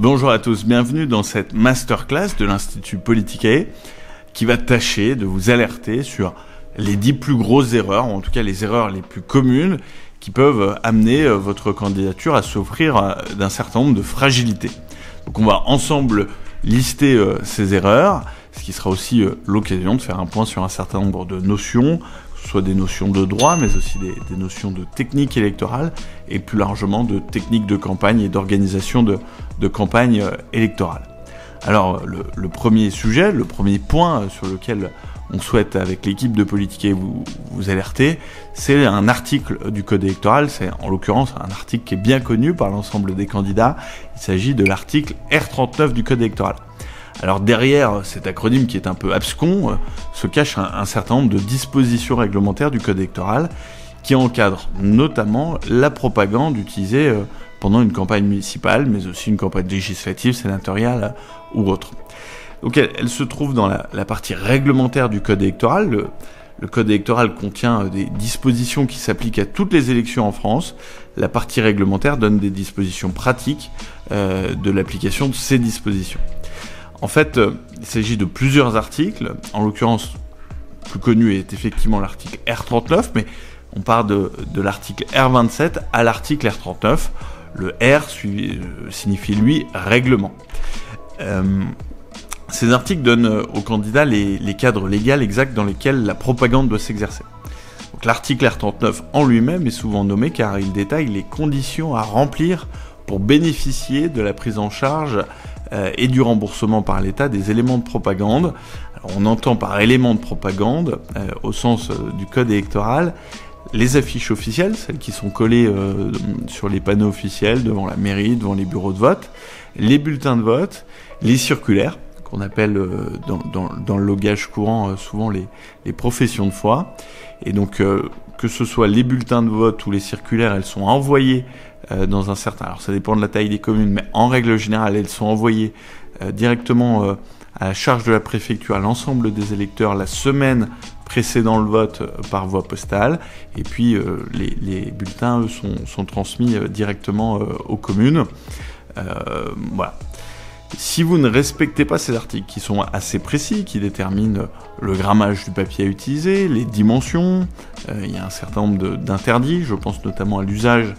Bonjour à tous, bienvenue dans cette masterclass de l'Institut Politicae qui va tâcher de vous alerter sur les 10 plus grosses erreurs, ou en tout cas les erreurs les plus communes qui peuvent amener votre candidature à souffrir d'un certain nombre de fragilités. Donc on va ensemble lister ces erreurs, ce qui sera aussi l'occasion de faire un point sur un certain nombre de notions, que ce soit des notions de droit, mais aussi des notions de technique électorale, et plus largement de technique de campagne et d'organisation de campagne électorale. Alors le premier sujet, le premier point sur lequel on souhaite avec l'équipe de Politicae vous alerter, c'est un article du Code électoral, c'est en l'occurrence un article qui est bien connu par l'ensemble des candidats, il s'agit de l'article R39 du Code électoral. Alors derrière cet acronyme qui est un peu abscon, se cache un certain nombre de dispositions réglementaires du Code électoral qui encadrent notamment la propagande utilisée pendant une campagne municipale, mais aussi une campagne législative, sénatoriale ou autre. Donc elle se trouve dans la partie réglementaire du Code électoral. Le Code électoral contient des dispositions qui s'appliquent à toutes les élections en France. La partie réglementaire donne des dispositions pratiques de l'application de ces dispositions. En fait, il s'agit de plusieurs articles. En l'occurrence, le plus connu est effectivement l'article R39, mais on part de l'article R27 à l'article R39. Le R signifie, lui, règlement. Ces articles donnent aux candidats les cadres légaux exacts dans lesquels la propagande doit s'exercer. Donc, l'article R39 en lui-même est souvent nommé car il détaille les conditions à remplir pour bénéficier de la prise en charge et du remboursement par l'État des éléments de propagande. Alors, on entend par éléments de propagande, au sens du Code électoral, les affiches officielles, celles qui sont collées sur les panneaux officiels devant la mairie, devant les bureaux de vote, les bulletins de vote, les circulaires, qu'on appelle dans le langage courant souvent les professions de foi. Et donc que ce soit les bulletins de vote ou les circulaires, elles sont envoyées dans un certain... Alors ça dépend de la taille des communes, mais en règle générale, elles sont envoyées directement à la charge de la préfecture à l'ensemble des électeurs la semaine précédant le vote par voie postale. Et puis les bulletins, eux, sont transmis directement aux communes. Voilà. Si vous ne respectez pas ces articles, qui sont assez précis, qui déterminent le grammage du papier à utiliser, les dimensions, il y a un certain nombre d'interdits, je pense notamment à l'usage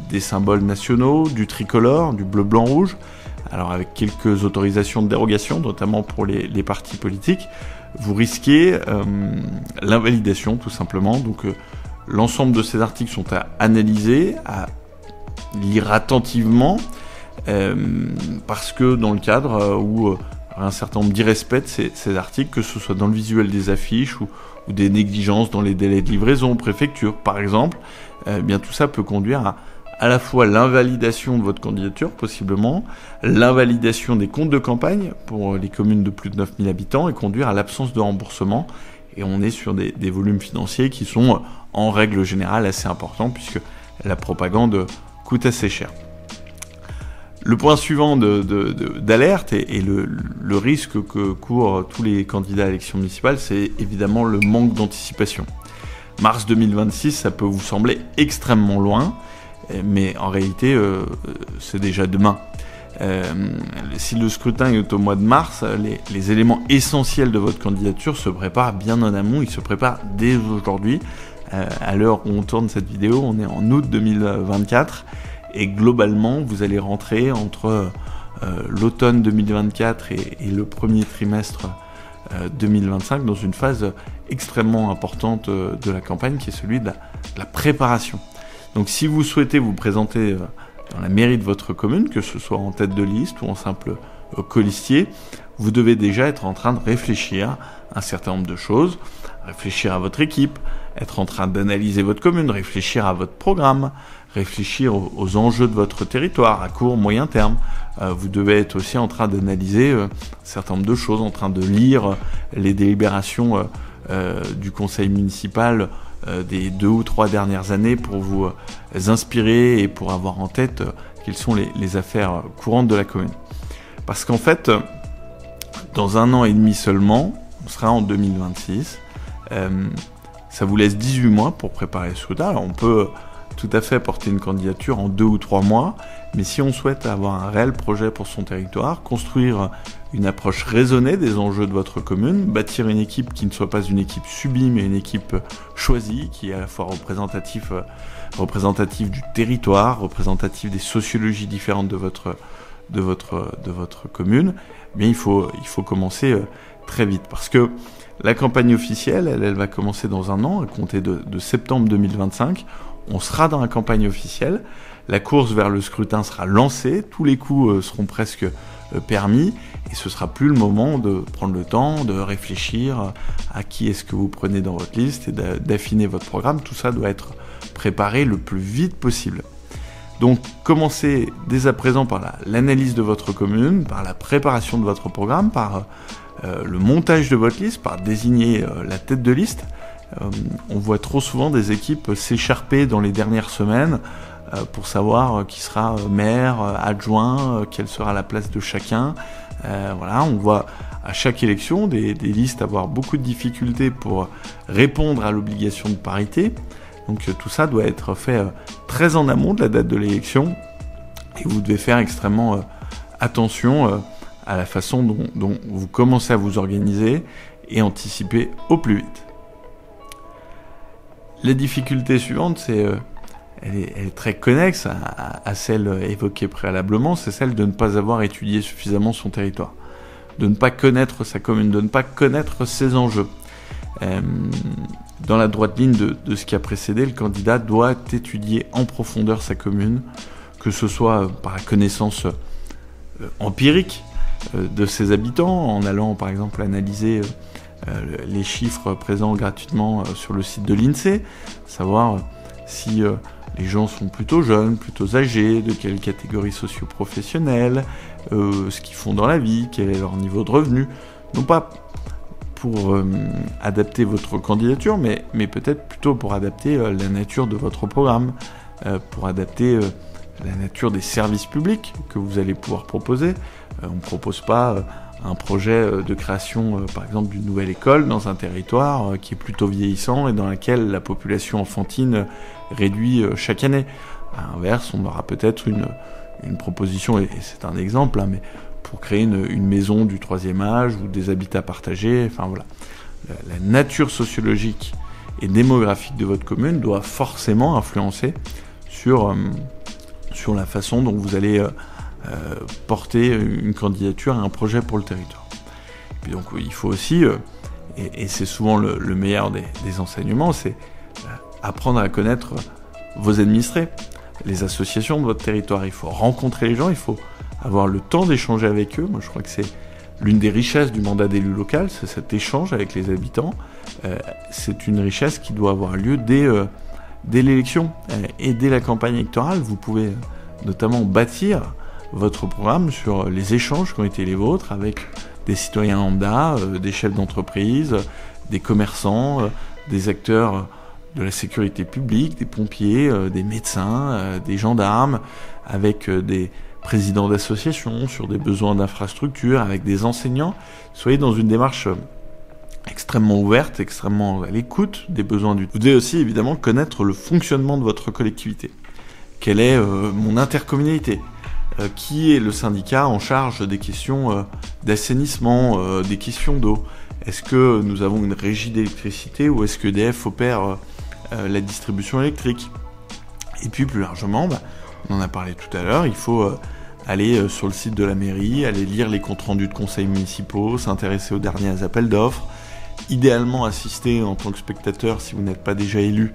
des symboles nationaux, du tricolore, du bleu, blanc, rouge, alors avec quelques autorisations de dérogation, notamment pour les partis politiques, vous risquez l'invalidation tout simplement. Donc l'ensemble de ces articles sont à analyser, à lire attentivement, parce que dans le cadre où un certain nombre d'irrespects de ces articles, que ce soit dans le visuel des affiches ou des négligences dans les délais de livraison aux préfectures par exemple, bien tout ça peut conduire à la fois l'invalidation de votre candidature possiblement, l'invalidation des comptes de campagne pour les communes de plus de 9000 habitants et conduire à l'absence de remboursement. Et on est sur des volumes financiers qui sont en règle générale assez importants puisque la propagande coûte assez cher. Le point suivant d'alerte et le risque que courent tous les candidats à l'élection municipale, c'est évidemment le manque d'anticipation. Mars 2026, ça peut vous sembler extrêmement loin, mais en réalité, c'est déjà demain. Si le scrutin est au mois de mars, les éléments essentiels de votre candidature se préparent bien en amont, ils se préparent dès aujourd'hui. À l'heure où on tourne cette vidéo, on est en août 2024. Et globalement, vous allez rentrer entre l'automne 2024 et le premier trimestre 2025 dans une phase extrêmement importante de la campagne qui est celui de la préparation. Donc si vous souhaitez vous présenter dans la mairie de votre commune, que ce soit en tête de liste ou en simple colistier, vous devez déjà être en train de réfléchir à un certain nombre de choses, réfléchir à votre équipe, être en train d'analyser votre commune, réfléchir à votre programme, réfléchir aux enjeux de votre territoire à court, moyen terme. Vous devez être aussi en train d'analyser un certain nombre de choses, en train de lire les délibérations du conseil municipal des 2 ou 3 dernières années pour vous inspirer et pour avoir en tête quelles sont les affaires courantes de la commune. Parce qu'en fait, dans 1 an et demi seulement, on sera en 2026, ça vous laisse 18 mois pour préparer le scrutin. Alors on peut tout à fait porter une candidature en 2 ou 3 mois, mais si on souhaite avoir un réel projet pour son territoire, construire une approche raisonnée des enjeux de votre commune, bâtir une équipe qui ne soit pas une équipe subie, mais une équipe choisie, qui est à la fois représentative du territoire, représentative des sociologies différentes de votre commune, eh bien il faut commencer très vite, parce que la campagne officielle, elle va commencer dans 1 an, à compter de septembre 2025. On sera dans la campagne officielle, la course vers le scrutin sera lancée, tous les coups seront presque permis, et ce sera plus le moment de prendre le temps de réfléchir à qui est-ce que vous prenez dans votre liste et d'affiner votre programme. Tout ça doit être préparé le plus vite possible. Donc commencez dès à présent par l'analyse de votre commune, par la préparation de votre programme, par le montage de votre liste, par désigner la tête de liste. On voit trop souvent des équipes s'écharper dans les dernières semaines pour savoir qui sera maire, adjoint, quelle sera la place de chacun. Voilà, on voit à chaque élection des listes avoir beaucoup de difficultés pour répondre à l'obligation de parité. Donc tout ça doit être fait très en amont de la date de l'élection, et vous devez faire extrêmement attention à la façon dont vous commencez à vous organiser et anticiper au plus vite. La difficulté suivante, elle est très connexe à celle évoquée préalablement, c'est celle de ne pas avoir étudié suffisamment son territoire, de ne pas connaître sa commune, de ne pas connaître ses enjeux. Dans la droite ligne de ce qui a précédé, le candidat doit étudier en profondeur sa commune, que ce soit par la connaissance empirique de ses habitants, en allant par exemple analyser les chiffres présents gratuitement sur le site de l'INSEE, savoir si les gens sont plutôt jeunes, plutôt âgés, de quelle catégorie socio-professionnelle, ce qu'ils font dans la vie, quel est leur niveau de revenu, non pas pour adapter votre candidature, mais peut-être plutôt pour adapter la nature de votre programme, pour adapter la nature des services publics que vous allez pouvoir proposer. On ne propose pas un projet de création, par exemple, d'une nouvelle école dans un territoire qui est plutôt vieillissant et dans laquelle la population enfantine réduit chaque année. À l'inverse, on aura peut-être une proposition, et c'est un exemple, mais pour créer une maison du 3e âge ou des habitats partagés. Enfin voilà, la nature sociologique et démographique de votre commune doit forcément influencer sur la façon dont vous allez porter une candidature à un projet pour le territoire. Et puis donc il faut aussi, et c'est souvent le meilleur des enseignements, c'est apprendre à connaître vos administrés, les associations de votre territoire. Il faut rencontrer les gens, il faut avoir le temps d'échanger avec eux. Moi je crois que c'est l'une des richesses du mandat d'élu local, c'est cet échange avec les habitants. C'est une richesse qui doit avoir lieu dès l'élection et dès la campagne électorale. Vous pouvez notamment bâtir votre programme sur les échanges qui ont été les vôtres avec des citoyens lambda, des chefs d'entreprise, des commerçants, des acteurs de la sécurité publique, des pompiers, des médecins, des gendarmes, avec des présidents d'associations sur des besoins d'infrastructures, avec des enseignants. Soyez dans une démarche extrêmement ouverte, extrêmement à l'écoute des besoins du... Vous devez aussi évidemment connaître le fonctionnement de votre collectivité. Quelle est mon intercommunalité ? Qui est le syndicat en charge des questions d'assainissement, des questions d'eau ? Est-ce que nous avons une régie d'électricité ou est-ce que EDF opère la distribution électrique ? Et puis plus largement, on en a parlé tout à l'heure, il faut aller sur le site de la mairie, aller lire les comptes rendus de conseils municipaux, s'intéresser aux derniers appels d'offres, idéalement assister en tant que spectateur si vous n'êtes pas déjà élu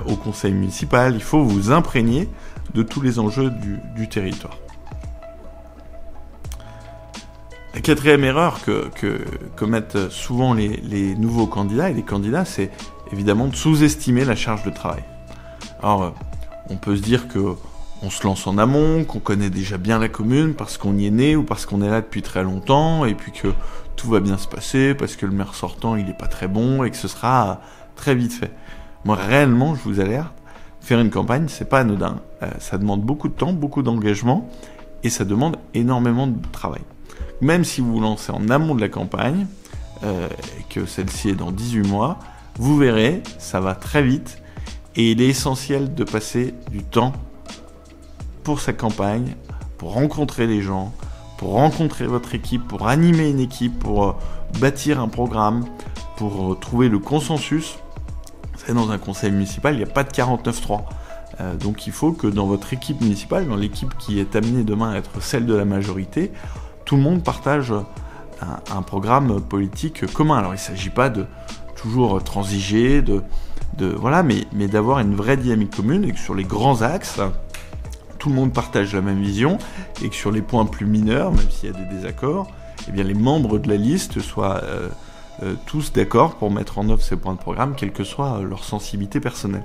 au conseil municipal. Il faut vous imprégner de tous les enjeux du territoire. La quatrième erreur que commettent souvent les nouveaux candidats et les candidats, c'est évidemment de sous-estimer la charge de travail. Alors, on peut se dire qu'on se lance en amont, qu'on connaît déjà bien la commune parce qu'on y est né ou parce qu'on est là depuis très longtemps et puis que tout va bien se passer parce que le maire sortant il est pas très bon et que ce sera très vite fait. Moi réellement, je vous alerte, faire une campagne c'est pas anodin. Ça demande beaucoup de temps, beaucoup d'engagement et ça demande énormément de travail. Même si vous vous lancez en amont de la campagne, et que celle-ci est dans 18 mois, vous verrez, ça va très vite Et il est essentiel de passer du temps pour sa campagne, pour rencontrer les gens, pour rencontrer votre équipe, pour animer une équipe, pour bâtir un programme, pour trouver le consensus. Vous savez, dans un conseil municipal, il n'y a pas de 49-3. Donc il faut que dans votre équipe municipale, dans l'équipe qui est amenée demain à être celle de la majorité, tout le monde partage un programme politique commun. Alors il ne s'agit pas de toujours transiger, voilà, mais d'avoir une vraie dynamique commune et que sur les grands axes, tout le monde partage la même vision et que sur les points plus mineurs, même s'il y a des désaccords, eh bien les membres de la liste soient tous d'accord pour mettre en œuvre ces points de programme, quelle que soit leur sensibilité personnelle.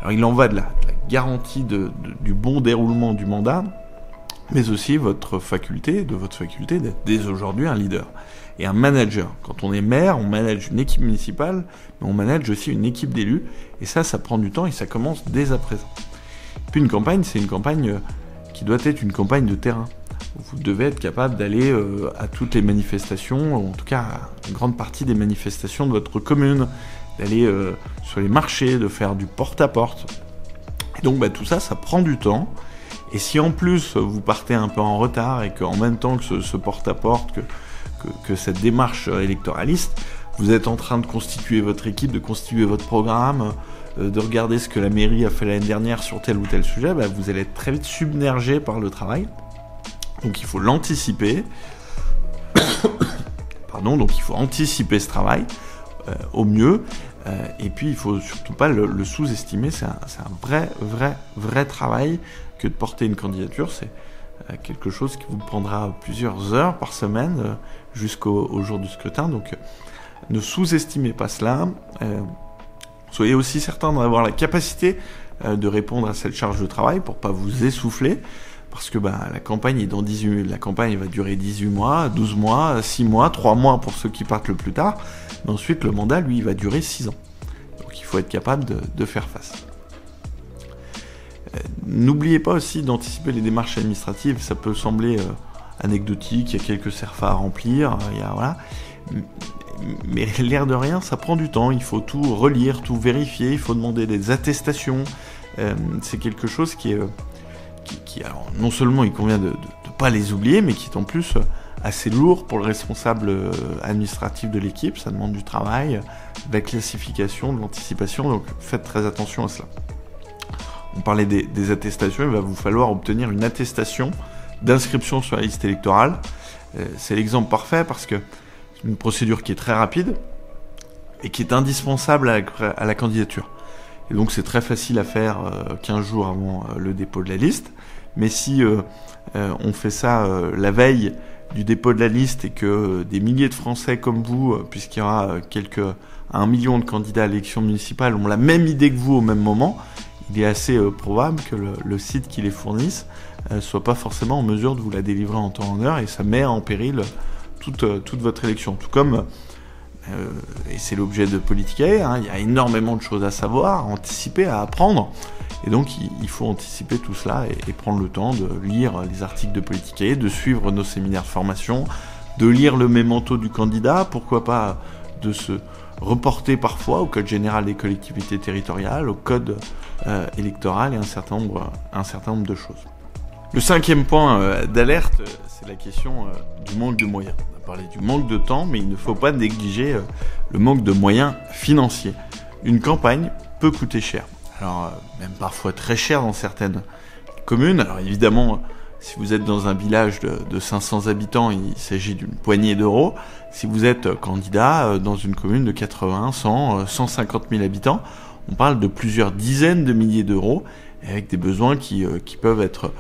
Alors il en va de la garantie du bon déroulement du mandat, mais aussi de votre faculté d'être dès aujourd'hui un leader et un manager. Quand on est maire, on manage une équipe municipale, mais on manage aussi une équipe d'élus, et ça prend du temps et ça commence dès à présent. Et puis une campagne, c'est une campagne qui doit être une campagne de terrain. Vous devez être capable d'aller à toutes les manifestations, en tout cas à une grande partie des manifestations de votre commune, d'aller sur les marchés, de faire du porte-à-porte. Et donc tout ça, ça prend du temps. Et si en plus vous partez un peu en retard et qu'en même temps que ce porte-à-porte, que cette démarche électoraliste, vous êtes en train de constituer votre équipe, de constituer votre programme, de regarder ce que la mairie a fait l'année dernière sur tel ou tel sujet, vous allez être très vite submergé par le travail. Donc il faut l'anticiper. Donc il faut anticiper ce travail au mieux. Et puis il faut surtout pas le sous-estimer. C'est un vrai travail que de porter une candidature. C'est quelque chose qui vous prendra plusieurs heures par semaine jusqu'au jour du scrutin. Donc ne sous-estimez pas cela. Soyez aussi certain d'avoir la capacité de répondre à cette charge de travail pour pas vous essouffler. Parce que la campagne va durer 18 mois, 12 mois, 6 mois, 3 mois pour ceux qui partent le plus tard. Mais ensuite, le mandat, lui, va durer 6 ans. Donc il faut être capable de faire face. N'oubliez pas aussi d'anticiper les démarches administratives. Ça peut sembler anecdotique, il y a quelques CERFA à remplir, voilà. Mais l'air de rien, ça prend du temps. Il faut tout relire, tout vérifier, il faut demander des attestations. C'est quelque chose qui alors, non seulement il convient de ne pas les oublier, mais qui est en plus assez lourd pour le responsable administratif de l'équipe. Ça demande du travail, de la classification, de l'anticipation, donc faites très attention à cela. On parlait des attestations, il va vous falloir obtenir une attestation d'inscription sur la liste électorale. C'est l'exemple parfait parce que c'est une procédure qui est très rapide et qui est indispensable à la candidature. Et donc c'est très facile à faire 15 jours avant le dépôt de la liste. Mais si on fait ça la veille du dépôt de la liste et que des milliers de Français comme vous, puisqu'il y aura 1 million de candidats à l'élection municipale, ont la même idée que vous au même moment, il est assez probable que le site qui les fournisse soit pas forcément en mesure de vous la délivrer en temps et en heure, et ça met en péril toute votre élection. Tout comme et c'est l'objet de Politicae, il y a énormément de choses à savoir, à anticiper, à apprendre, et donc il faut anticiper tout cela et prendre le temps de lire les articles de Politicae, de suivre nos séminaires de formation, de lire le mémento du candidat, pourquoi pas de se reporter parfois au code général des collectivités territoriales, au code électoral et un certain nombre de choses. Le 5e point d'alerte, c'est la question du manque de moyens. On a parlé du manque de temps, mais il ne faut pas négliger le manque de moyens financiers. Une campagne peut coûter cher. Alors, même parfois très cher dans certaines communes. Alors évidemment, si vous êtes dans un village de 500 habitants, il s'agit d'une poignée d'euros. Si vous être candidat dans une commune de 80, 100, 150 000 habitants, on parle de plusieurs dizaines de milliers d'euros, avec des besoins qui peuvent être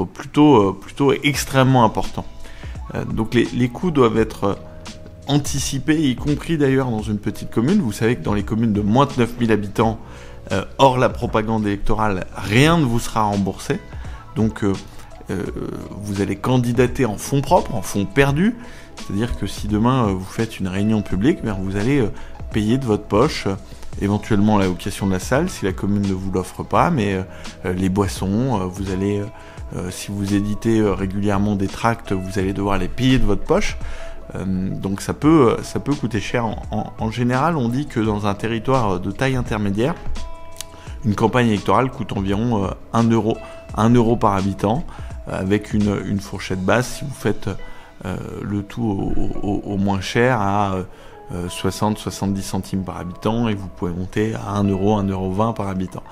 plutôt extrêmement importants. Donc les coûts doivent être anticipés, y compris d'ailleurs dans une petite commune. Vous savez que dans les communes de moins de 9000 habitants, hors la propagande électorale, rien ne vous sera remboursé. Donc vous allez candidater en fonds propres, en fonds perdus. C'est-à-dire que si demain vous faites une réunion publique, vous allez payer de votre poche éventuellement la location de la salle si la commune ne vous l'offre pas, mais les boissons, vous allez, si vous éditez régulièrement des tracts, vous allez devoir les payer de votre poche. Donc ça peut coûter cher. En général, on dit que dans un territoire de taille intermédiaire, Une campagne électorale coûte environ 1 euro par habitant, avec une fourchette basse si vous faites le tout au moins cher à 60-70 centimes par habitant, et vous pouvez monter à 1 euro, 1,20 euro par habitant.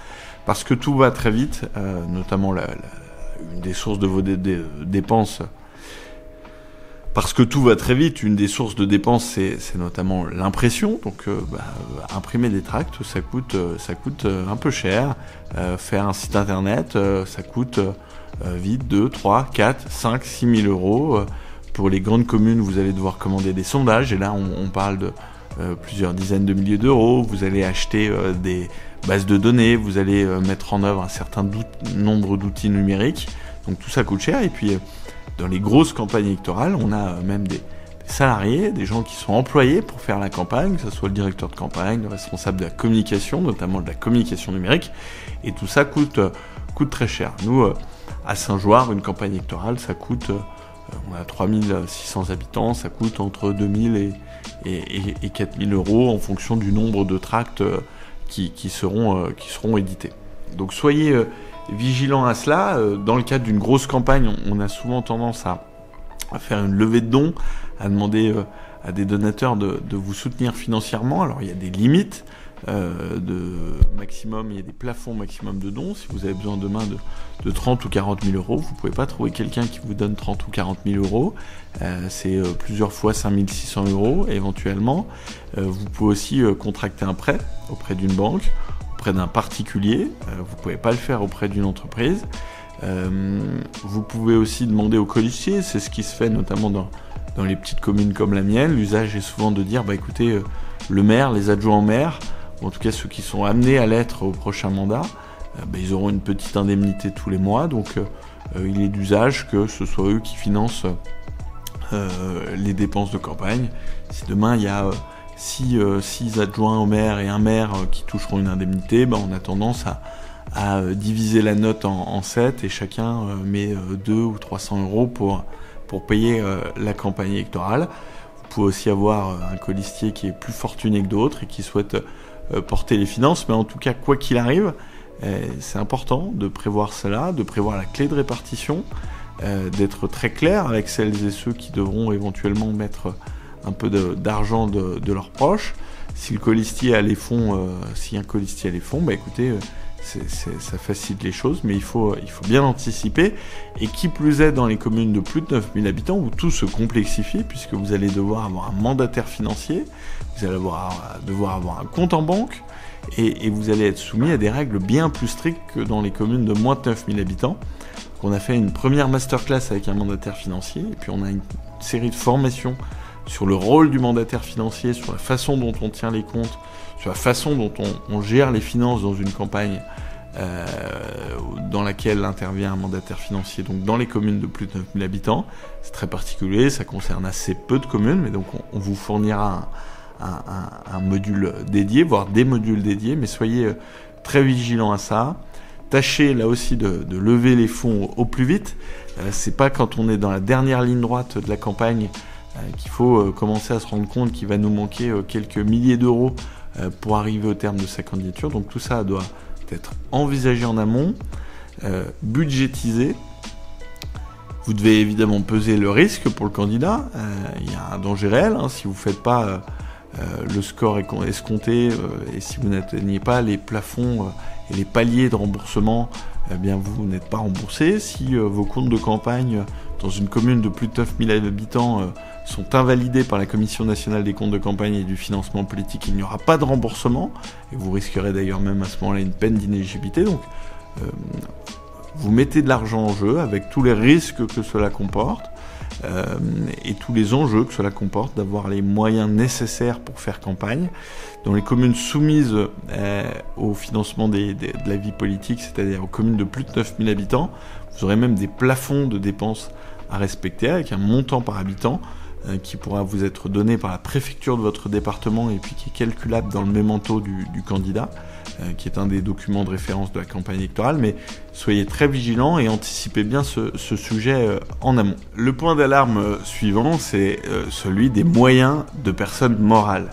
Parce que tout va très vite, notamment une des sources de vos dépenses. Parce que tout va très vite, une des sources de dépenses, c'est notamment l'impression. Donc, imprimer des tracts, ça coûte un peu cher. Faire un site internet, ça coûte vite 2, 3, 4, 5, 6 000 euros. Pour les grandes communes, vous allez devoir commander des sondages. Et là, on parle de plusieurs dizaines de milliers d'euros. Vous allez acheter des bases de données. Vous allez mettre en œuvre un certain nombre d'outils numériques. Donc, tout ça coûte cher. Et puis, dans les grosses campagnes électorales, on a même des salariés, des gens qui sont employés pour faire la campagne, que ce soit le directeur de campagne, le responsable de la communication, notamment de la communication numérique, et tout ça coûte très cher. Nous, à Saint-Joire, une campagne électorale, ça coûte, on a 3600 habitants, ça coûte entre 2000 et 4000 euros en fonction du nombre de tracts qui seront édités. Donc soyez vigilants à cela. Dans le cadre d'une grosse campagne, on a souvent tendance à faire une levée de dons, à demander à des donateurs de vous soutenir financièrement. Alors il y a des limites de maximum, il y a des plafonds maximum de dons. Si vous avez besoin demain de 30 ou 40 000 euros, vous ne pouvez pas trouver quelqu'un qui vous donne 30 ou 40 000 euros. C'est plusieurs fois 5 600 euros éventuellement. Vous pouvez aussi contracter un prêt auprès d'une banque, auprès d'un particulier. Vous ne pouvez pas le faire auprès d'une entreprise. Vous pouvez aussi demander au colistier. C'est ce qui se fait notamment dans les petites communes comme la mienne. L'usage est souvent de dire, écoutez, le maire, les adjoints au maire, ou en tout cas ceux qui sont amenés à l'être au prochain mandat, ils auront une petite indemnité tous les mois. Donc il est d'usage que ce soit eux qui financent les dépenses de campagne. Si demain il y a 6 adjoints au maire et un maire qui toucheront une indemnité, on a tendance à diviser la note en 7 et chacun met 200 ou 300 euros pour payer la campagne électorale. Vous pouvez aussi avoir un colistier qui est plus fortuné que d'autres et qui souhaite porter les finances, mais en tout cas, quoi qu'il arrive, c'est important de prévoir cela, de prévoir la clé de répartition, d'être très clair avec celles et ceux qui devront éventuellement mettre un peu d'argent de leurs proches. Si le colistier a les fonds, si un colistier a les fonds, écoutez, ça facilite les choses, mais il faut bien anticiper. Et qui plus est dans les communes de plus de 9000 habitants, où tout se complexifie, puisque vous allez devoir avoir un mandataire financier, vous allez devoir avoir un compte en banque, et vous allez être soumis à des règles bien plus strictes que dans les communes de moins de 9000 habitants. Donc on a fait une première masterclass avec un mandataire financier, et puis on a une série de formations sur le rôle du mandataire financier, sur la façon dont on tient les comptes, sur la façon dont on gère les finances dans une campagne dans laquelle intervient un mandataire financier, donc dans les communes de plus de 9000 habitants. C'est très particulier, ça concerne assez peu de communes, mais donc on vous fournira un module dédié, voire des modules dédiés, mais soyez très vigilants à ça. Tâchez là aussi de lever les fonds au plus vite. C'est pas quand on est dans la dernière ligne droite de la campagne qu'il faut commencer à se rendre compte qu'il va nous manquer quelques milliers d'euros pour arriver au terme de sa candidature. Donc tout ça doit être envisagé en amont, budgétisé. Vous devez évidemment peser le risque pour le candidat. Il y a un danger réel si vous ne faites pas le score escompté et si vous n'atteignez pas les plafonds et les paliers de remboursement, vous n'êtes pas remboursé. Si vos comptes de campagne dans une commune de plus de 9000 habitants sont invalidés par la Commission nationale des comptes de campagne et du financement politique, il n'y aura pas de remboursement, et vous risquerez d'ailleurs même à ce moment-là une peine d'inéligibilité. Donc vous mettez de l'argent en jeu avec tous les risques que cela comporte et tous les enjeux que cela comporte d'avoir les moyens nécessaires pour faire campagne. Dans les communes soumises au financement de la vie politique, c'est-à-dire aux communes de plus de 9000 habitants, vous aurez même des plafonds de dépenses à respecter avec un montant par habitant qui pourra vous être donné par la préfecture de votre département et puis qui est calculable dans le mémento du candidat, qui est un des documents de référence de la campagne électorale. Mais soyez très vigilants et anticipez bien ce sujet en amont. Le point d'alarme suivant, c'est celui des moyens de personnes morales.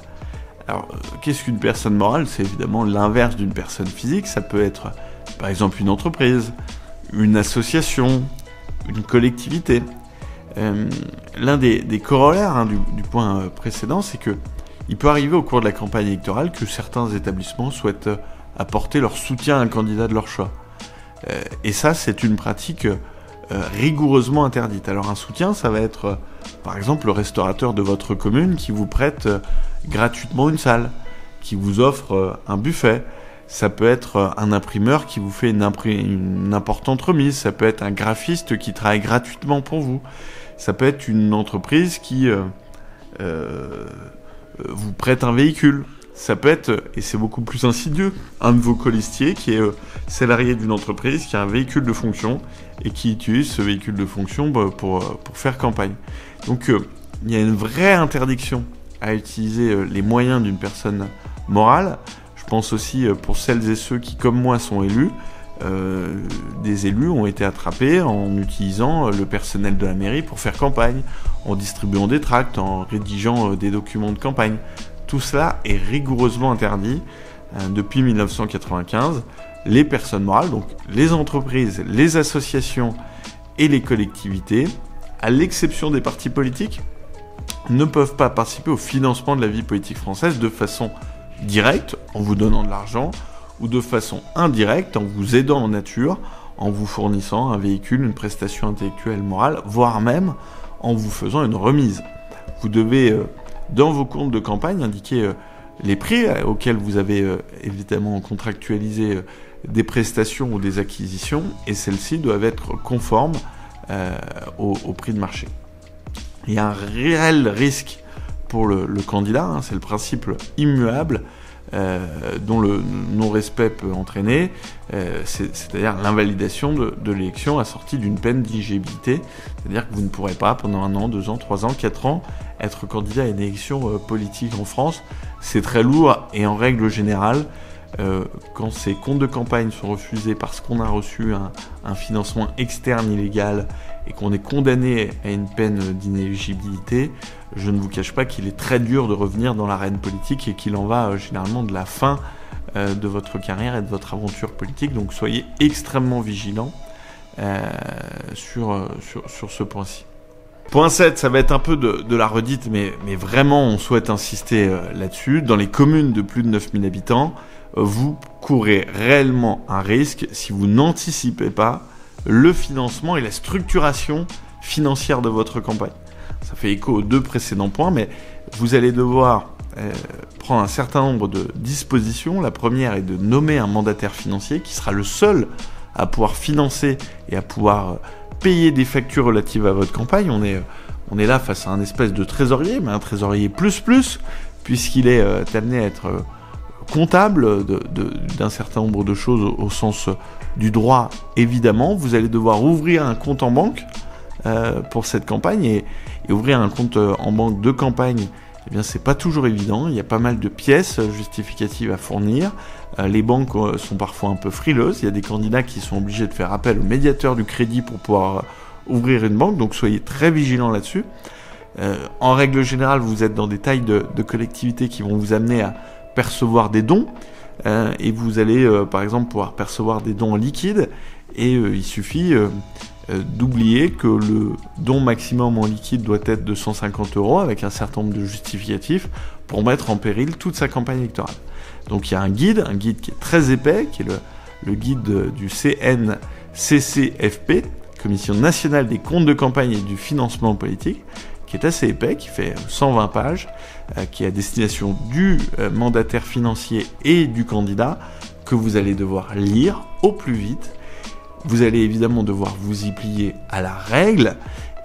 Alors, qu'est-ce qu'une personne morale? C'est évidemment l'inverse d'une personne physique. Ça peut être, par exemple, une entreprise, une association, une collectivité. L'un des corollaires du point précédent, c'est que il peut arriver au cours de la campagne électorale que certains établissements souhaitent apporter leur soutien à un candidat de leur choix. Et ça, c'est une pratique rigoureusement interdite. Alors un soutien, ça va être, par exemple, le restaurateur de votre commune qui vous prête gratuitement une salle, qui vous offre un buffet. Ça peut être un imprimeur qui vous fait une importante remise. Ça peut être un graphiste qui travaille gratuitement pour vous. Ça peut être une entreprise qui vous prête un véhicule. Ça peut être, et c'est beaucoup plus insidieux, un de vos colistiers qui est salarié d'une entreprise, qui a un véhicule de fonction et qui utilise ce véhicule de fonction pour faire campagne. Donc il y a une vraie interdiction à utiliser les moyens d'une personne morale. Je pense aussi pour celles et ceux qui, comme moi, sont élus. Des élus ont été attrapés en utilisant le personnel de la mairie pour faire campagne, en distribuant des tracts, en rédigeant des documents de campagne. Tout cela est rigoureusement interdit depuis 1995. Les personnes morales, donc les entreprises, les associations et les collectivités, à l'exception des partis politiques, ne peuvent pas participer au financement de la vie politique française de façon directe, en vous donnant de l'argent, ou de façon indirecte, en vous aidant en nature, en vous fournissant un véhicule, une prestation intellectuelle, morale, voire même en vous faisant une remise. Vous devez, dans vos comptes de campagne, indiquer les prix auxquels vous avez évidemment contractualisé des prestations ou des acquisitions, et celles-ci doivent être conformes au prix de marché. Il y a un réel risque pour le candidat, c'est le principe immuable, dont le non-respect peut entraîner, c'est-à-dire l'invalidation de l'élection assortie d'une peine d'inéligibilité, c'est-à-dire que vous ne pourrez pas pendant 1 an, 2 ans, 3 ans, 4 ans être candidat à une élection politique en France. C'est très lourd et en règle générale, quand ces comptes de campagne sont refusés parce qu'on a reçu un financement externe illégal et qu'on est condamné à une peine d'inéligibilité, je ne vous cache pas qu'il est très dur de revenir dans l'arène politique et qu'il en va généralement de la fin de votre carrière et de votre aventure politique. Donc soyez extrêmement vigilants sur ce point-ci. Point 7, ça va être un peu de la redite, mais vraiment on souhaite insister là-dessus. Dans les communes de plus de 9000 habitants, vous courez réellement un risque si vous n'anticipez pas le financement et la structuration financière de votre campagne. Ça fait écho aux 2 précédents points, mais vous allez devoir prendre un certain nombre de dispositions. La première est de nommer un mandataire financier qui sera le seul à pouvoir financer et à pouvoir payer des factures relatives à votre campagne. On est là face à un espèce de trésorier, mais un trésorier plus, puisqu'il est amené à être comptable d'un certain nombre de choses au sens du droit, évidemment. Vous allez devoir ouvrir un compte en banque pour cette campagne, et ouvrir un compte en banque de campagne, eh bien c'est pas toujours évident. Il y a pas mal de pièces justificatives à fournir. Les banques sont parfois un peu frileuses. Il y a des candidats qui sont obligés de faire appel au médiateur du crédit pour pouvoir ouvrir une banque, donc soyez très vigilants là-dessus. En règle générale, vous êtes dans des tailles de collectivités qui vont vous amener à percevoir des dons, et vous allez par exemple pouvoir percevoir des dons en liquide, et il suffit d'oublier que le don maximum en liquide doit être de 150 € avec un certain nombre de justificatifs pour mettre en péril toute sa campagne électorale. Donc il y a un guide qui est très épais, qui est le guide du CNCCFP, Commission nationale des comptes de campagne et du financement politique, qui est assez épais, qui fait 120 pages, qui est à destination du mandataire financier et du candidat, que vous allez devoir lire au plus vite. Vous allez évidemment devoir vous y plier à la règle,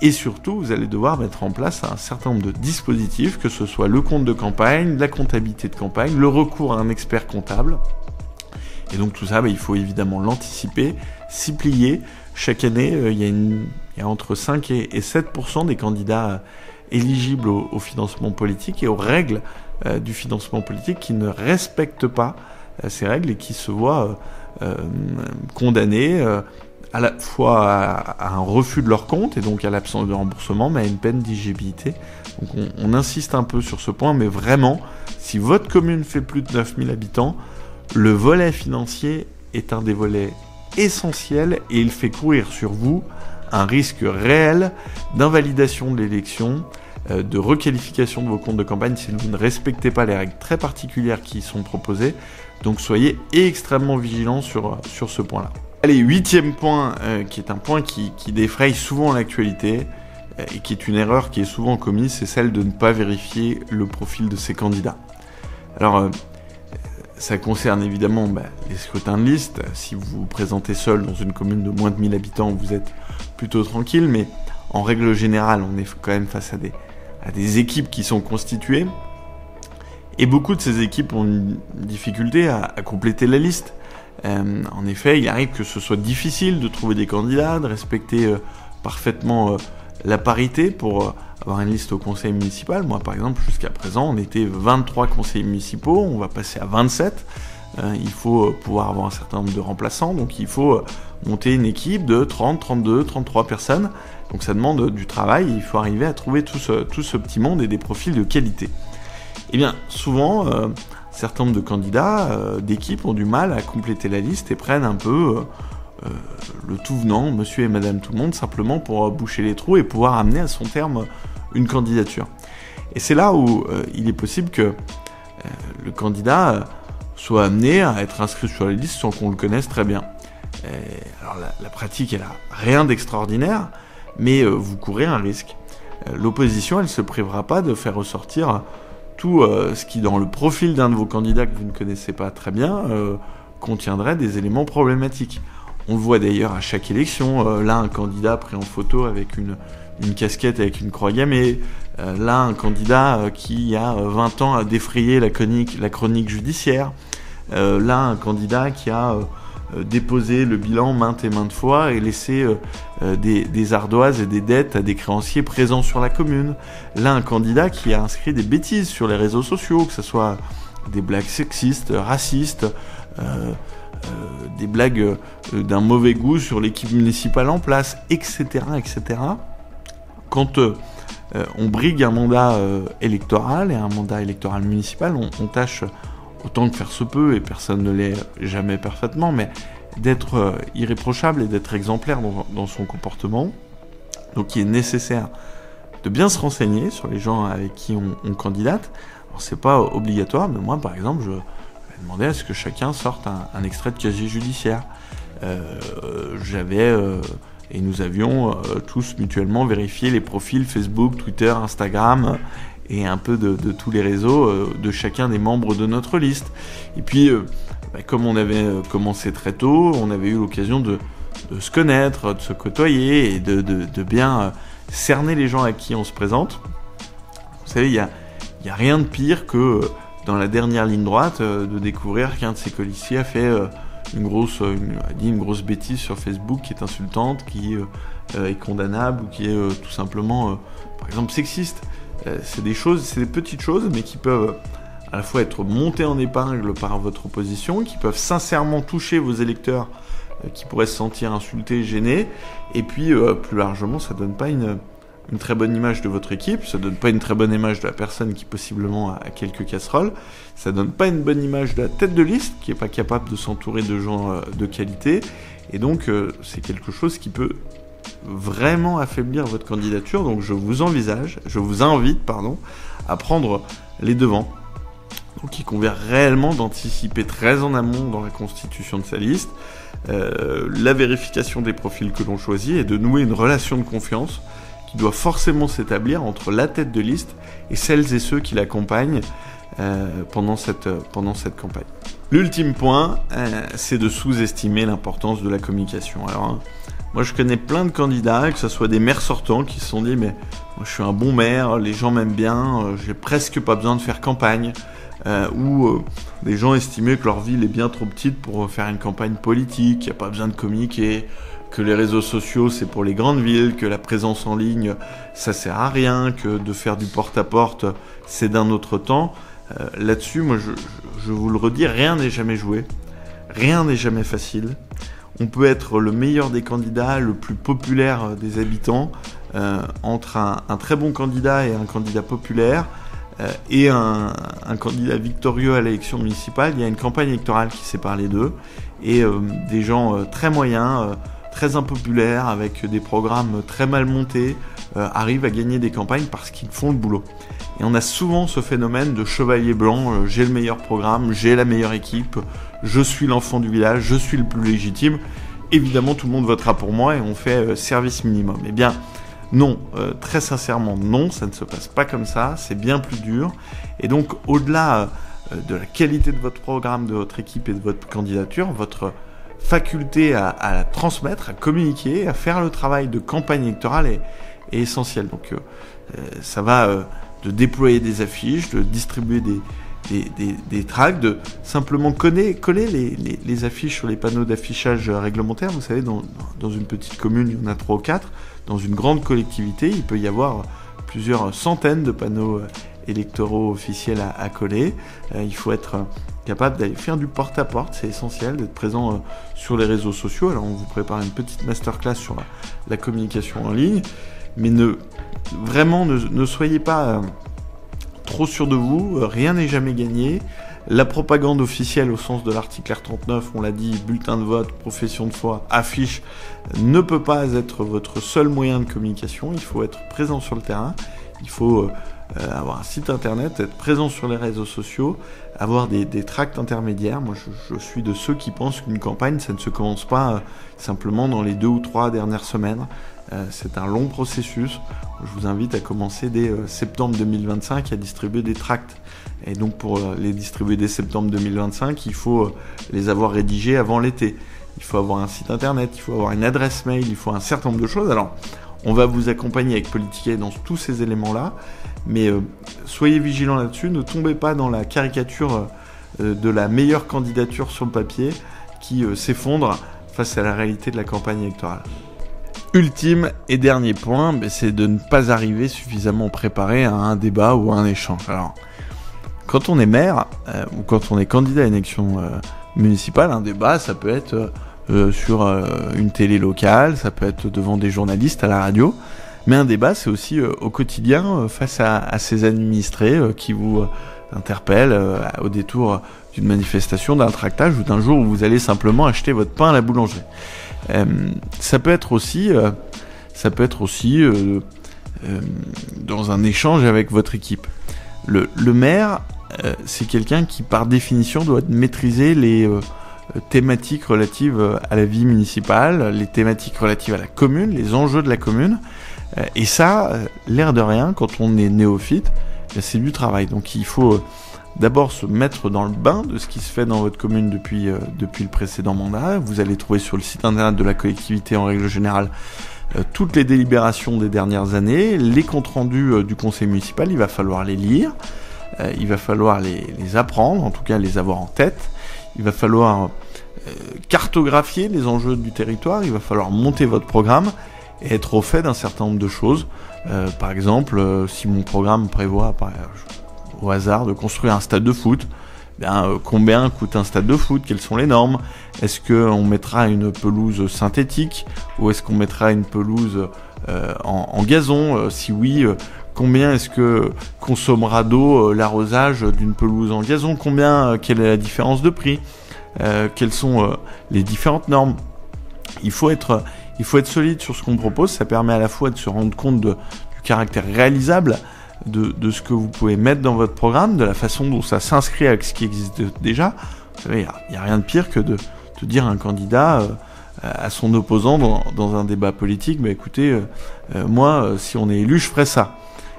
et surtout vous allez devoir mettre en place un certain nombre de dispositifs, que ce soit le compte de campagne, la comptabilité de campagne, le recours à un expert comptable. Et donc tout ça, il faut évidemment l'anticiper, s'y plier. Chaque année, il y a entre 5 et 7% des candidats éligibles au financement politique et aux règles du financement politique qui ne respectent pas ces règles et qui se voient condamnés à la fois à un refus de leur compte et donc à l'absence de remboursement, mais à une peine d'inéligibilité. Donc on insiste un peu sur ce point, mais vraiment, si votre commune fait plus de 9000 habitants, le volet financier est un des volets essentiels et il fait courir sur vous un risque réel d'invalidation de l'élection, de requalification de vos comptes de campagne si vous ne respectez pas les règles très particulières qui sont proposées. Donc soyez extrêmement vigilants sur ce point-là. Allez, 8e point, qui est un point qui défraye souvent l'actualité et qui est une erreur qui est souvent commise, c'est celle de ne pas vérifier le profil de ses candidats. Alors, ça concerne évidemment les scrutins de liste. Si vous vous présentez seul dans une commune de moins de 1000 habitants, vous êtes plutôt tranquille, mais en règle générale, on est quand même face à des équipes qui sont constituées. Et beaucoup de ces équipes ont une difficulté à compléter la liste. En effet, il arrive que ce soit difficile de trouver des candidats, de respecter parfaitement la parité pour avoir une liste au conseil municipal. Moi, par exemple, jusqu'à présent, on était 23 conseillers municipaux, on va passer à 27. Il faut pouvoir avoir un certain nombre de remplaçants, donc il faut monter une équipe de 30, 32, 33 personnes. Donc ça demande du travail, il faut arriver à trouver tout ce petit monde et des profils de qualité. Eh bien, souvent, un certain nombre de candidats d'équipes ont du mal à compléter la liste et prennent un peu le tout venant, monsieur et madame tout le monde, simplement pour boucher les trous et pouvoir amener à son terme une candidature. Et c'est là où il est possible que le candidat soit amené à être inscrit sur la liste sans qu'on le connaisse très bien. Alors la pratique, elle a rien d'extraordinaire, mais vous courez un risque. L'opposition, elle se privera pas de faire ressortir tout ce qui, dans le profil d'un de vos candidats que vous ne connaissez pas très bien, contiendrait des éléments problématiques. On le voit d'ailleurs à chaque élection. Là, un candidat pris en photo avec une casquette avec une croix gammée. Là, un candidat qui a 20 ans a défrayé la chronique judiciaire. Là, un candidat qui a déposé le bilan maintes et maintes fois et laissé des ardoises et des dettes à des créanciers présents sur la commune. Là, un candidat qui a inscrit des bêtises sur les réseaux sociaux, que ce soit des blagues sexistes, racistes, des blagues d'un mauvais goût sur l'équipe municipale en place, etc. etc. Quand on brigue un mandat électoral et un mandat électoral municipal, on tâche autant que faire se peut, et personne ne l'est jamais parfaitement, mais d'être irréprochable et d'être exemplaire dans son comportement. Donc il est nécessaire de bien se renseigner sur les gens avec qui on candidate. Alors c'est pas obligatoire, mais moi par exemple, je vais demander à ce que chacun sorte un extrait de casier judiciaire. Et nous avions tous mutuellement vérifié les profils Facebook, Twitter, Instagram et un peu de tous les réseaux de chacun des membres de notre liste. Et puis, comme on avait commencé très tôt, on avait eu l'occasion de se connaître, de se côtoyer et de bien cerner les gens à qui on se présente. Vous savez, il y a rien de pire que dans la dernière ligne droite de découvrir qu'un de ses colistiers a fait une grosse bêtise sur Facebook qui est insultante, qui est condamnable ou qui est tout simplement, par exemple, sexiste. C'est des petites choses, mais qui peuvent à la fois être montées en épingle par votre opposition, qui peuvent sincèrement toucher vos électeurs qui pourraient se sentir insultés, gênés, et puis plus largement, ça donne pas une très bonne image de votre équipe, ça donne pas une très bonne image de la personne qui possiblement a quelques casseroles, ça donne pas une bonne image de la tête de liste qui est pas capable de s'entourer de gens de qualité, et donc c'est quelque chose qui peut vraiment affaiblir votre candidature. Donc je vous invite à prendre les devants. Donc il convient réellement d'anticiper très en amont dans la constitution de sa liste la vérification des profils que l'on choisit et de nouer une relation de confiance qui doit forcément s'établir entre la tête de liste et celles et ceux qui l'accompagnent pendant cette campagne. L'ultime point, c'est de sous-estimer l'importance de la communication. Alors, moi je connais plein de candidats, que ce soit des maires sortants qui se sont dit « mais moi je suis un bon maire, les gens m'aiment bien, j'ai presque pas besoin de faire campagne », ou des gens estimaient que leur ville est bien trop petite pour faire une campagne politique, qu'il n'y a pas besoin de communiquer, que les réseaux sociaux c'est pour les grandes villes, que la présence en ligne ça sert à rien, que de faire du porte-à-porte c'est d'un autre temps. Là-dessus, moi je vous le redis, rien n'est jamais joué, rien n'est jamais facile. on peut être le meilleur des candidats, le plus populaire des habitants. Entre un très bon candidat et un candidat populaire et un candidat victorieux à l'élection municipale, il y a une campagne électorale qui sépare les deux. Et des gens très moyens, très impopulaires, avec des programmes très mal montés, arrivent à gagner des campagnes parce qu'ils font le boulot. Et on a souvent ce phénomène de chevalier blanc, j'ai le meilleur programme, j'ai la meilleure équipe, je suis l'enfant du village, je suis le plus légitime, évidemment tout le monde votera pour moi et on fait service minimum. Eh bien non, très sincèrement non, ça ne se passe pas comme ça, c'est bien plus dur. Et donc au-delà de la qualité de votre programme, de votre équipe et de votre candidature, votre faculté à la transmettre, à communiquer, à faire le travail de campagne électorale est essentielle. Donc ça va de déployer des affiches, de distribuer des tracts, de simplement coller les affiches sur les panneaux d'affichage réglementaires. Vous savez, dans une petite commune, il y en a 3 ou 4. Dans une grande collectivité, il peut y avoir plusieurs centaines de panneaux électoraux officiels à coller. Il faut être capable d'aller faire du porte-à-porte, c'est essentiel, d'être présent sur les réseaux sociaux. Alors on vous prépare une petite masterclass sur la communication en ligne, mais vraiment ne soyez pas trop sûr de vous, rien n'est jamais gagné. La propagande officielle au sens de l'article R39, on l'a dit, bulletin de vote, profession de foi, affiche, ne peut pas être votre seul moyen de communication. Il faut être présent sur le terrain, il faut avoir un site internet, être présent sur les réseaux sociaux, avoir des tracts intermédiaires. Moi je suis de ceux qui pensent qu'une campagne ça ne se commence pas simplement dans les 2 ou 3 dernières semaines. C'est un long processus. Je vous invite à commencer dès septembre 2025 à distribuer des tracts. Et donc pour les distribuer dès septembre 2025, il faut les avoir rédigés avant l'été. Il faut avoir un site internet, il faut avoir une adresse mail, il faut un certain nombre de choses. Alors on va vous accompagner avec Politicae dans tous ces éléments-là, mais soyez vigilants là-dessus, ne tombez pas dans la caricature de la meilleure candidature sur le papier qui s'effondre face à la réalité de la campagne électorale. Ultime et dernier point, c'est de ne pas arriver suffisamment préparé à un débat ou à un échange. Alors, quand on est maire ou quand on est candidat à une élection municipale, un débat, ça peut être sur une télé locale, ça peut être devant des journalistes à la radio, mais un débat, c'est aussi au quotidien face à ces administrés qui vous interpellent au détour d'une manifestation, d'un tractage ou d'un jour où vous allez simplement acheter votre pain à la boulangerie. Ça peut être aussi dans un échange avec votre équipe. Le maire, c'est quelqu'un qui, par définition, doit maîtriser les thématiques relatives à la vie municipale, les thématiques relatives à la commune, les enjeux de la commune. Et ça, l'air de rien, quand on est néophyte, c'est du travail. Donc il faut d'abord se mettre dans le bain de ce qui se fait dans votre commune depuis le précédent mandat. Vous allez trouver sur le site internet de la collectivité en règle générale toutes les délibérations des dernières années, les comptes rendus du conseil municipal, il va falloir les lire, il va falloir les apprendre, en tout cas les avoir en tête, il va falloir cartographier les enjeux du territoire, il va falloir monter votre programme et être au fait d'un certain nombre de choses. Par exemple, si mon programme prévoit au hasard de construire un stade de foot, combien coûte un stade de foot, quelles sont les normes, est-ce qu'on mettra une pelouse synthétique ou est-ce qu'on mettra une pelouse en gazon, si oui, combien est-ce que consommera d'eau l'arrosage d'une pelouse en gazon, quelle est la différence de prix, quelles sont les différentes normes. Il faut être solide sur ce qu'on propose, ça permet à la fois de se rendre compte du caractère réalisable de ce que vous pouvez mettre dans votre programme, de la façon dont ça s'inscrit avec ce qui existe déjà. Vous savez, il n'y a rien de pire que de dire à un candidat à son opposant dans un débat politique, écoutez, moi, si on est élu, je ferai ça.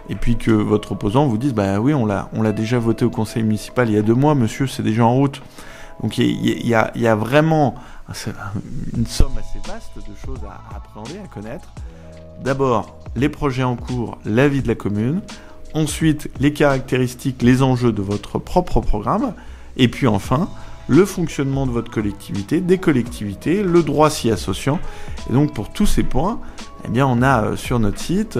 Et puis que votre opposant vous dise, oui, on l'a déjà voté au conseil municipal il y a 2 mois, monsieur, c'est déjà en route. Donc il y a vraiment une somme assez vaste de choses à appréhender, à connaître. D'abord, les projets en cours, la vie de la commune. Ensuite, les caractéristiques, les enjeux de votre propre programme. Et puis enfin, le fonctionnement de votre collectivité, des collectivités, le droit s'y associant. Et donc pour tous ces points, on a sur notre site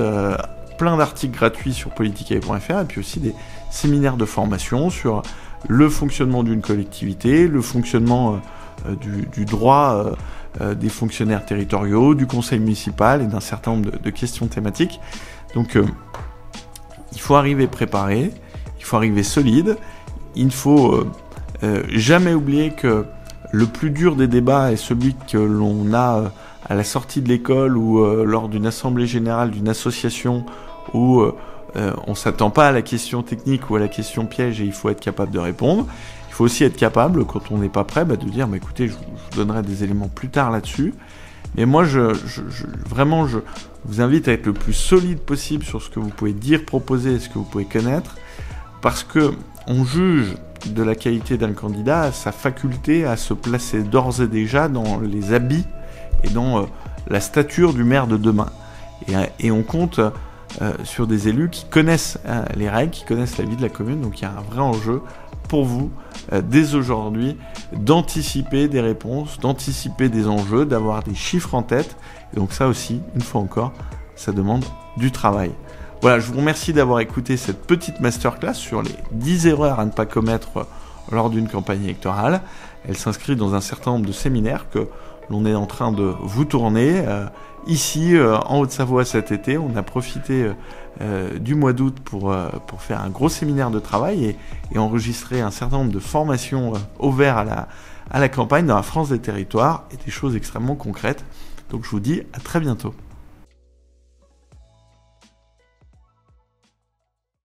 plein d'articles gratuits sur politicae.fr et puis aussi des séminaires de formation sur le fonctionnement d'une collectivité, le fonctionnement du droit des fonctionnaires territoriaux, du conseil municipal et d'un certain nombre de questions thématiques. Donc il faut arriver préparé, il faut arriver solide, il ne faut jamais oublier que le plus dur des débats est celui que l'on a à la sortie de l'école ou lors d'une assemblée générale d'une association où on ne s'attend pas à la question technique ou à la question piège et il faut être capable de répondre. Il faut aussi être capable, quand on n'est pas prêt, de dire écoutez, je vous donnerai des éléments plus tard là-dessus. Mais moi, vraiment, je vous invite à être le plus solide possible sur ce que vous pouvez dire, proposer et ce que vous pouvez connaître, parce que on juge de la qualité d'un candidat à sa faculté à se placer d'ores et déjà dans les habits et dans la stature du maire de demain. Et on compte sur des élus qui connaissent les règles, qui connaissent la vie de la commune. Donc il y a un vrai enjeu pour vous, dès aujourd'hui, d'anticiper des réponses, d'anticiper des enjeux, d'avoir des chiffres en tête. Et donc ça aussi, une fois encore, ça demande du travail. Voilà, je vous remercie d'avoir écouté cette petite masterclass sur les 10 erreurs à ne pas commettre lors d'une campagne électorale. Elle s'inscrit dans un certain nombre de séminaires que l'on est en train de vous tourner. Ici, en Haute-Savoie cet été, on a profité du mois d'août pour faire un gros séminaire de travail et enregistrer un certain nombre de formations au vert à la campagne dans la France des territoires et des choses extrêmement concrètes. Donc je vous dis à très bientôt.